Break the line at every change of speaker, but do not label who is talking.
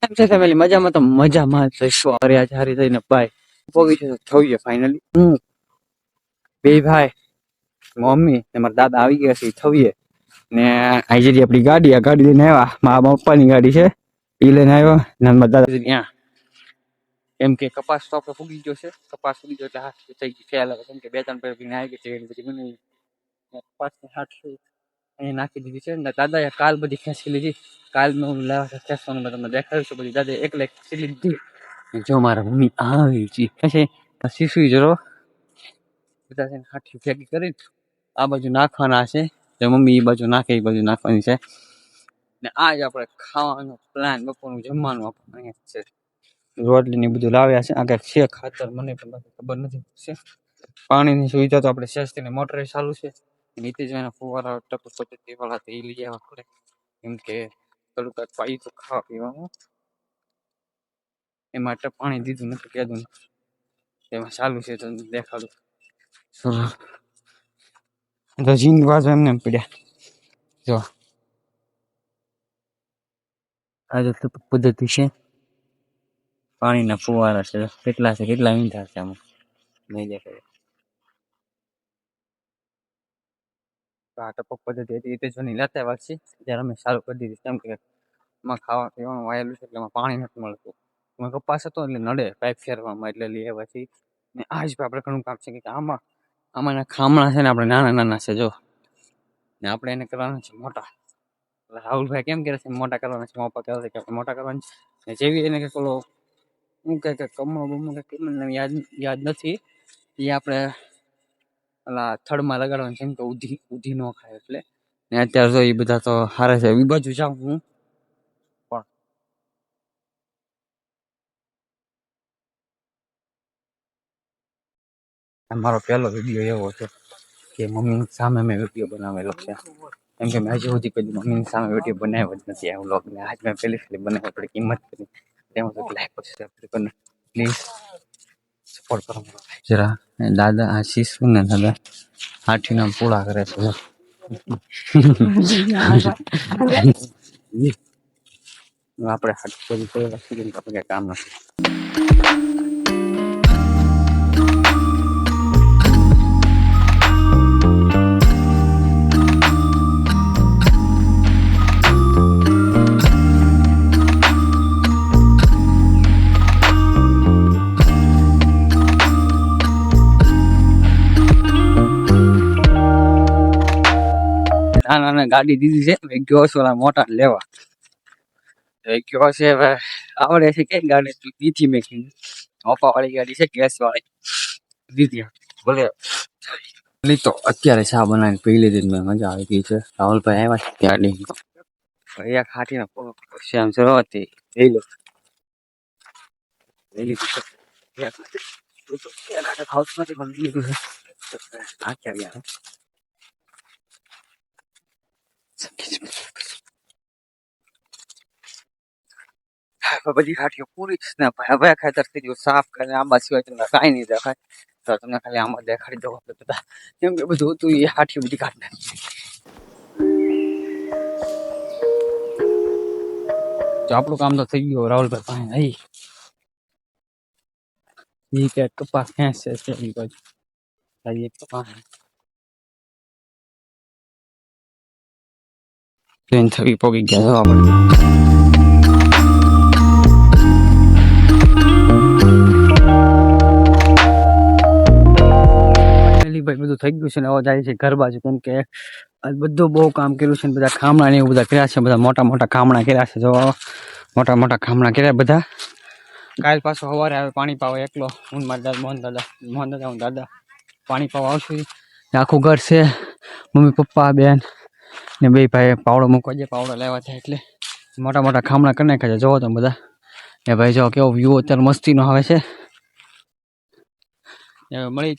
કેમ છે ફેમિલી? મજામાં તો મજામાં જ રહીશું. અરે આજે હારી થઈને ભાઈ પોગી છે થઈએ ફાઇનલી. હું બે ભાઈ મમ્મી ને મારા દાદા આવી ગયા છે થઈએ ને આજે આપણી ગાડી આ ગાડી લઈને આવ્યા. મારા પપ્પાની ગાડી છે એ લઈને આવ્યો ને મારા દાદા ત્યાં એમ કે કપાસ તો આપણે ફૂગી ગયો છે. કપાસ ફૂગી ગયો એટલે હાથ થઈ ગઈ ખ્યાલ આવે કેમ કે 2-3 પૈકી આવી ગઈ છે એની બધી મને કપાસની હાથ અહીંયા નાખી દીધી છે ને દાદાએ કાલ બધી ખેંચી લીધી. કાલ મેં લાવ્યા ખેંચવાનું મેં તમને દેખાડ્યું છે. બધી દાદાએ એકલે ખેંચી લીધી. જો મારા મમ્મી આવી છે પછી શીશુ જરો બધા છે હાથી ભેગી કરીને આ બાજુ નાખવાના છે. તો મમ્મી એ બાજુ નાખે એ બાજુ નાખવાની છે ને આજ આપણે ખાવાનો પ્લાન બપોરનું જમવાનું આપણે અહીંયા છે. રોટલી ને બધું લાવ્યા છે. આગળ છે ખાતર મને પણ ખબર નથી છે. પાણીની સુવિધા તો આપણે સેસ્તીને મોટર ચાલુ છે. નીચે જઈને ફુવારા ટપક પદ્ધતિ વાળા તો એ લઈ આવવા પડે કેમ કે થોડુંક પાઈ તો ખાવા પીવાનું એમાં પાણી દીધું નથી કીધું એમાં ચાલુ છે તો દેખાડું તો જીન બાજુ એમને પડ્યા જો આ જો ટપક પદ્ધતિ છે. પાણીના ફુવારા છે કેટલા મીંઢા છે આમાં નહીં દેખાય. આ ટપક પદ્ધતિ હતી એ તો જોની લેતા વાત છે ત્યારે અમે ચાલુ કરી દીધી કેમ કે એમાં ખાવા પીવાનું વાયેલું છે એટલે એમાં પાણી નથી મળતું. એમાં કપાસ હતો એટલે નડે પાઇપ ફેરવામાં એટલે લઈ આવ્યા ને આજ આપણે ઘણું કામ છે કે આમાંના ખામણા છે ને આપણે નાના છે જો ને આપણે એને કરવાના છે મોટા. રાહુલભાઈ કેમ કરે છે મોટા કરવાના છે પપ્પા કહે છે કે મોટા કરવાના છે ને જેવી એને કે ઓલો હું કહે કે કમળો બમણો કે મને યાદ નથી એ આપણે ઓલા થડમાં લગાડવાનું છે એમ કે ઉધી ન ખાય એટલે ને અત્યારે તો એ બધા તો હારે છે. એ બાજુ જાઉં હું પણ મારો પહેલો વિડીયો એવો છે કે મમ્મીની સામે મેં વિડીયો બનાવેલો છે કેમ કે મેં હજી સુધી કદી મમ્મીની સામે વિડીયો બનાવ્યો જ નથી. આ વ્લોગને આજ મેં પહેલી ફરી બનાવ્યો એટલે કિંમત કરી તેમાં તો લાઈક સબસ્ક્રાઇબ પ્લીઝ સપોર્ટ કરો જરા. દાદા આશીષ ને દાદા હાથીના પૂળા કરે છે આપણે હાથી કરી કામ નથી. નાના ગાડી દીધી છે ગયો છે ઓલા મોટા લેવા ગયો છે. હવે આવડે છે કઈ ગાડી દીધી મેં ઓપા વાળી ગાડી છે ગેસ વાળી દીધી ભલે તો અત્યારે ચા બનાવીને પી લીધી મેં મજા આવી ગઈ છે. રાહુલભાઈ આવ્યા છે ગાડી એક હાથીને શ્યામ સરવતી લઈ લો લઈ લીધું છે હાઉસ માંથી પણ લીધું છે. આ ક્યાં બધી હાથીઓ પૂરી ને હવે ખાતર થઈ ગયું સાફ કરીને આંબા સિવાય તમને કાંઈ નહીં દેખાય તો તમને ખાલી આંબા દેખાડી દો બધા કેમ કે બધું હતું એ હાથીઓ બધી કાઢી નાખી. તો આપણું કામ તો થઈ ગયું. રાહુલભાઈ પાસે નહીં એ કે કપાસ ખેંચે છે એ બાજુ કપાસ ટ્રેન થવી પોગી ગયા આપણે ભાઈ બધું થઈ ગયું છે ને હવે જાય છે ઘર બાજુ કેમ કે બધું બહુ કામ કર્યું છે. બધા ખામણા ને એવું બધા કર્યા છે. બધા મોટા ખામણા કર્યા છે. જો મોટા ખામણા કર્યા બધા. કાલ પાછો સવારે આવે પાણી પાવા એકલો હું મારા દાદા મોહન દાદા હું દાદા પાણી પાવા આવશું. આખું ઘર છે મમ્મી પપ્પા બેન ને બે ભાઈ પાવડો મૂકવા જાય પાવડો લેવા થાય એટલે મોટા ખામણા કરી નાખ્યા છે. જોવો તમે બધા એ ભાઈ જો કેવો વ્યૂ અત્યારે મસ્તીનો આવે છે મળી